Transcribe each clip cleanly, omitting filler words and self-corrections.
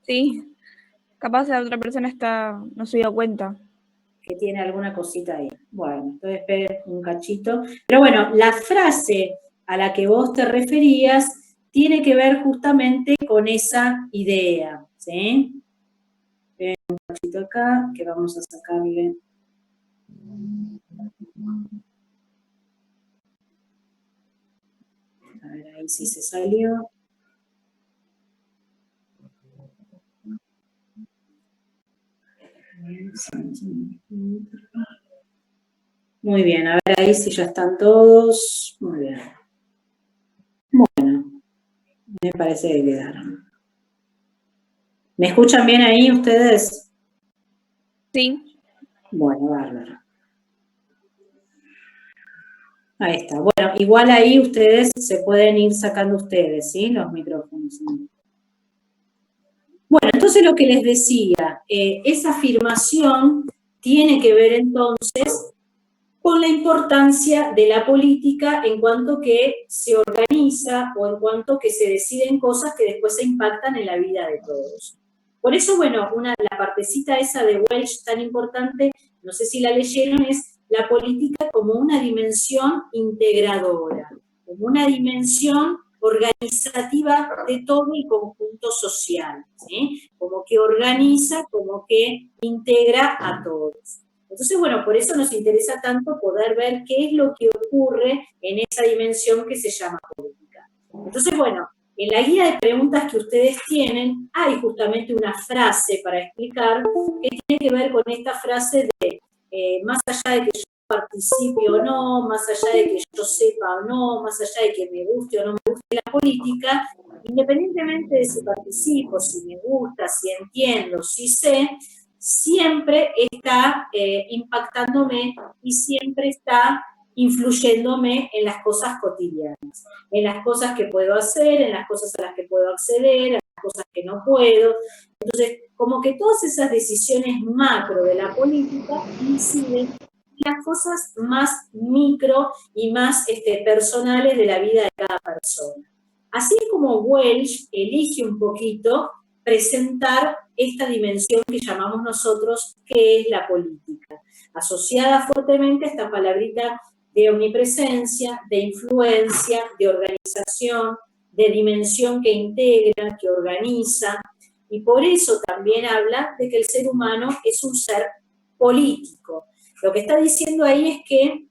Sí, capaz la otra persona no se dio cuenta. Que tiene alguna cosita ahí. Bueno, entonces esperen un cachito. Pero bueno, la frase a la que vos te referías tiene que ver justamente con esa idea, ¿sí? Esperen un cachito acá, que vamos a sacarle. A ver, ahí sí se salió. Muy bien, a ver ahí si ya están todos. Muy bien. Bueno, me parece que quedaron. ¿Me escuchan bien ahí ustedes? Sí. Bueno, bárbaro. Ahí está. Bueno, igual ahí ustedes se pueden ir sacando ustedes, ¿sí? Los micrófonos. Bueno, entonces lo que les decía, esa afirmación tiene que ver entonces con la importancia de la política en cuanto que se organiza o en cuanto que se deciden cosas que después se impactan en la vida de todos. Por eso, bueno, la partecita esa de Welch tan importante, no sé si la leyeron, es la política como una dimensión integradora, como una dimensión organizativa de todo el conjunto social, ¿sí? Como que organiza, como que integra a todos. Entonces, bueno, por eso nos interesa tanto poder ver qué es lo que ocurre en esa dimensión que se llama política. Entonces, bueno, en la guía de preguntas que ustedes tienen hay justamente una frase para explicar que tiene que ver con esta frase de más allá de que yo participe o no, más allá de que yo sepa o no, más allá de que me guste o no me guste la política, independientemente de si participo, si me gusta, si entiendo, si sé, siempre está impactándome y siempre está influyéndome en las cosas cotidianas, en las cosas que puedo hacer, en las cosas a las que puedo acceder, en las cosas que no puedo. Entonces, como que todas esas decisiones macro de la política inciden en las cosas más micro y más personales de la vida de cada persona. Así como Welch elige un poquito presentar esta dimensión que llamamos nosotros, que es la política, asociada fuertemente a esta palabrita de omnipresencia, de influencia, de organización, de dimensión que integra, que organiza, y por eso también habla de que el ser humano es un ser político. Lo que está diciendo ahí es que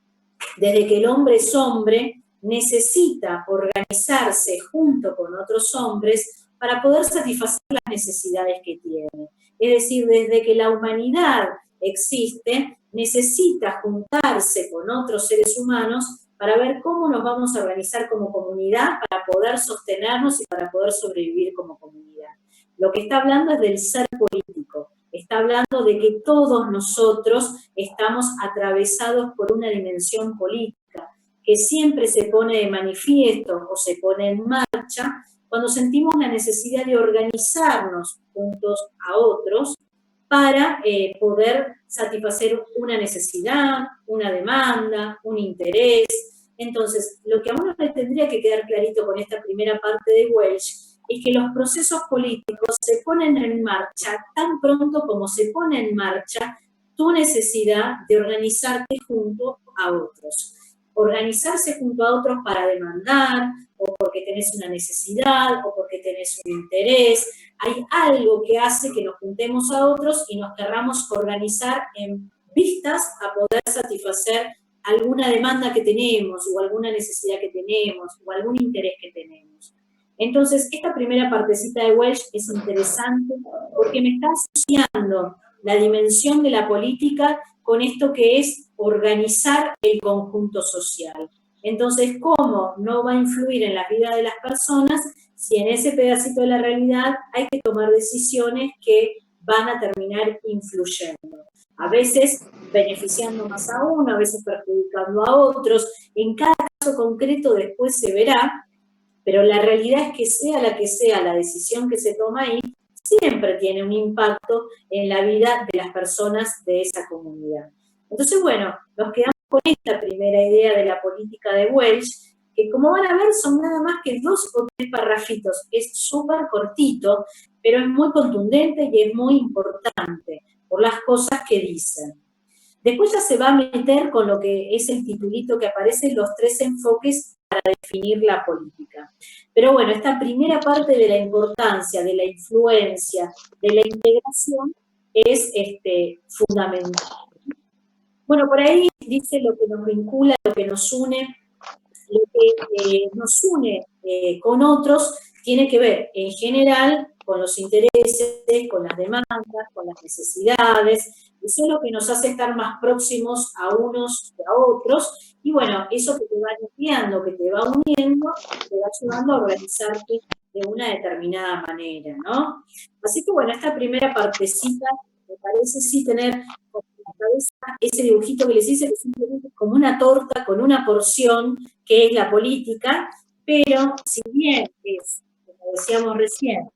desde que el hombre es hombre, necesita organizarse junto con otros hombres para poder satisfacer las necesidades que tiene. Es decir, desde que la humanidad existe, necesita juntarse con otros seres humanos para ver cómo nos vamos a organizar como comunidad para poder sostenernos y para poder sobrevivir como comunidad. Lo que está hablando es del ser político. Está hablando de que todos nosotros estamos atravesados por una dimensión política que siempre se pone de manifiesto o se pone en marcha cuando sentimos la necesidad de organizarnos juntos a otros para poder satisfacer una necesidad, una demanda, un interés. Entonces, lo que a uno le tendría que quedar clarito con esta primera parte de Welch es que los procesos políticos se ponen en marcha tan pronto como se pone en marcha tu necesidad de organizarte junto a otros. Organizarse junto a otros para demandar, o porque tenés una necesidad, o porque tenés un interés. Hay algo que hace que nos juntemos a otros y nos querramos organizar en vistas a poder satisfacer alguna demanda que tenemos, o alguna necesidad que tenemos, o algún interés que tenemos. Entonces, esta primera partecita de Welch es interesante porque me está asociando la dimensión de la política con esto que es organizar el conjunto social. Entonces, ¿cómo no va a influir en la vida de las personas si en ese pedacito de la realidad hay que tomar decisiones que van a terminar influyendo? A veces beneficiando más a uno, a veces perjudicando a otros. En cada caso concreto después se verá, pero la realidad es que sea la que sea la decisión que se toma ahí, siempre tiene un impacto en la vida de las personas de esa comunidad. Entonces, bueno, nos quedamos con esta primera idea de la política de Welch, que como van a ver son nada más que 2 o 3 parrafitos. Es súper cortito, pero es muy contundente y es muy importante por las cosas que dicen. Después ya se va a meter con lo que es el titulito que aparece, los 3 enfoques para definir la política. Pero bueno, esta primera parte de la importancia, de la influencia, de la integración, es fundamental. Bueno, por ahí dice lo que nos vincula, lo que nos une. Lo que nos une con otros tiene que ver, en general, con los intereses, con las demandas, con las necesidades. Eso es lo que nos hace estar más próximos a unos que a otros. Y bueno, eso que te va limpiando, que te va uniendo, te va ayudando a organizarte de una determinada manera, ¿no? Así que bueno, esta primera partecita me parece sí tener como en la cabeza ese dibujito que les hice, que simplemente es como una torta con una porción, que es la política, pero si bien es, como decíamos recién,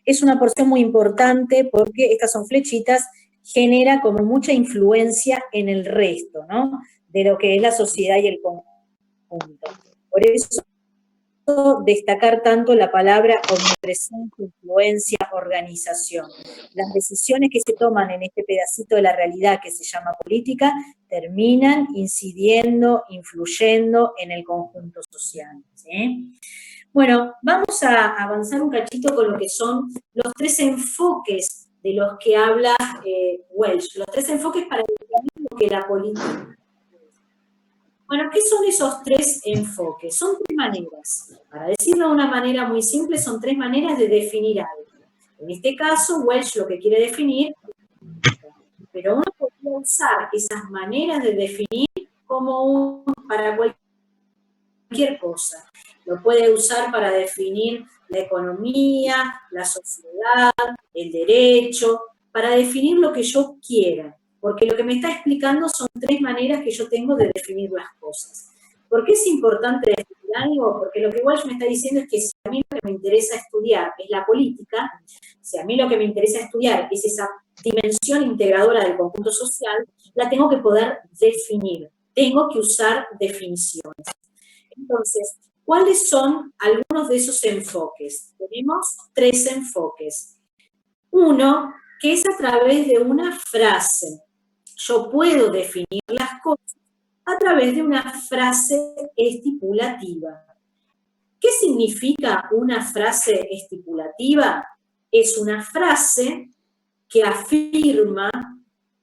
es una porción muy importante porque estas son flechitas, genera como mucha influencia en el resto, ¿no? De lo que es la sociedad y el conjunto. Por eso destacar tanto la palabra omnipresencia, influencia, organización. Las decisiones que se toman en este pedacito de la realidad que se llama política terminan incidiendo, influyendo en el conjunto social, ¿sí? Bueno, vamos a avanzar un cachito con lo que son los 3 enfoques de los que habla Welch. Los 3 enfoques para definir lo que la política. Bueno, ¿qué son esos 3 enfoques? Son 3 maneras. Para decirlo de una manera muy simple, son 3 maneras de definir algo. En este caso, Welch lo que quiere definir, pero uno podría usar esas maneras de definir como para cualquier cosa. Lo puede usar para definir la economía, la sociedad, el derecho, para definir lo que yo quiera. Porque lo que me está explicando son 3 maneras que yo tengo de definir las cosas. ¿Por qué es importante definir algo? Porque lo que Walsh me está diciendo es que si a mí lo que me interesa estudiar es la política, si a mí lo que me interesa estudiar es esa dimensión integradora del conjunto social, la tengo que poder definir. Tengo que usar definiciones. Entonces, ¿cuáles son algunos de esos enfoques? Tenemos 3 enfoques. Uno, que es a través de una frase. Yo puedo definir las cosas a través de una frase estipulativa. ¿Qué significa una frase estipulativa? Es una frase que afirma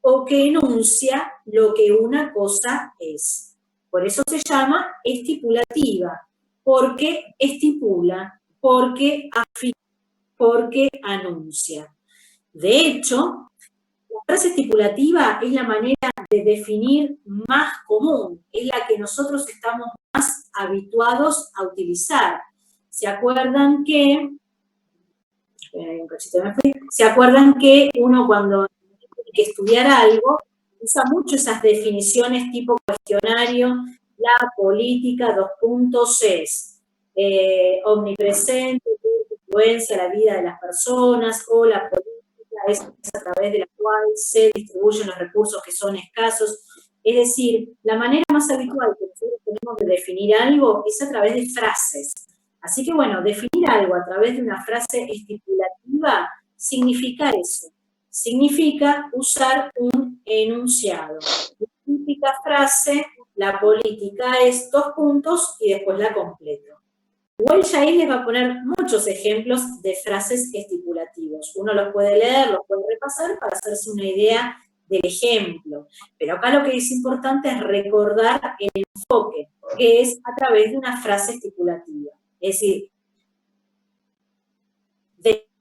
o que enuncia lo que una cosa es. Por eso se llama estipulativa, porque estipula, porque afirma, porque anuncia. De hecho, la frase estipulativa es la manera de definir más común, es la que nosotros estamos más habituados a utilizar. ¿Se acuerdan que uno cuando tiene que estudiar algo usa mucho esas definiciones tipo cuestionario? La política, 2 puntos, es omnipresente, influencia la vida de las personas, o la política es a través de la cual se distribuyen los recursos que son escasos. Es decir, la manera más habitual que nosotros tenemos de definir algo es a través de frases. Así que bueno, definir algo a través de una frase estipulativa significa eso. Significa usar un enunciado. La típica frase, la política es 2 puntos y después la completo. Welch ahí les va a poner muchos ejemplos de frases estipulativos. Uno los puede leer, los puede repasar para hacerse una idea del ejemplo. Pero acá lo que es importante es recordar el enfoque, que es a través de una frase estipulativa. Es decir,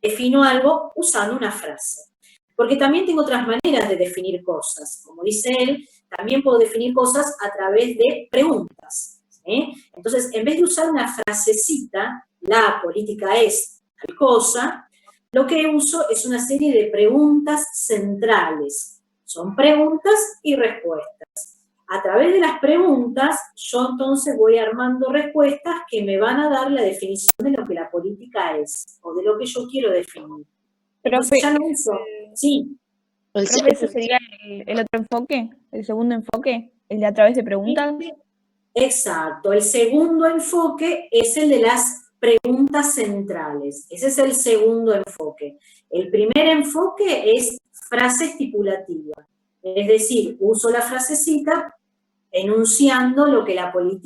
defino algo usando una frase. Porque también tengo otras maneras de definir cosas. Como dice él, también puedo definir cosas a través de preguntas. Entonces, en vez de usar una frasecita, la política es tal cosa, lo que uso es una serie de preguntas centrales. Son preguntas y respuestas. A través de las preguntas, yo entonces voy armando respuestas que me van a dar la definición de lo que la política es, o de lo que yo quiero definir. Profe, ya no uso. Sí. Profe, ¿ese sería el otro enfoque? ¿El segundo enfoque? ¿El de a través de preguntas? Exacto. El segundo enfoque es el de las preguntas centrales. Ese es el segundo enfoque. El primer enfoque es frase estipulativa. Es decir, uso la frasecita enunciando lo que la política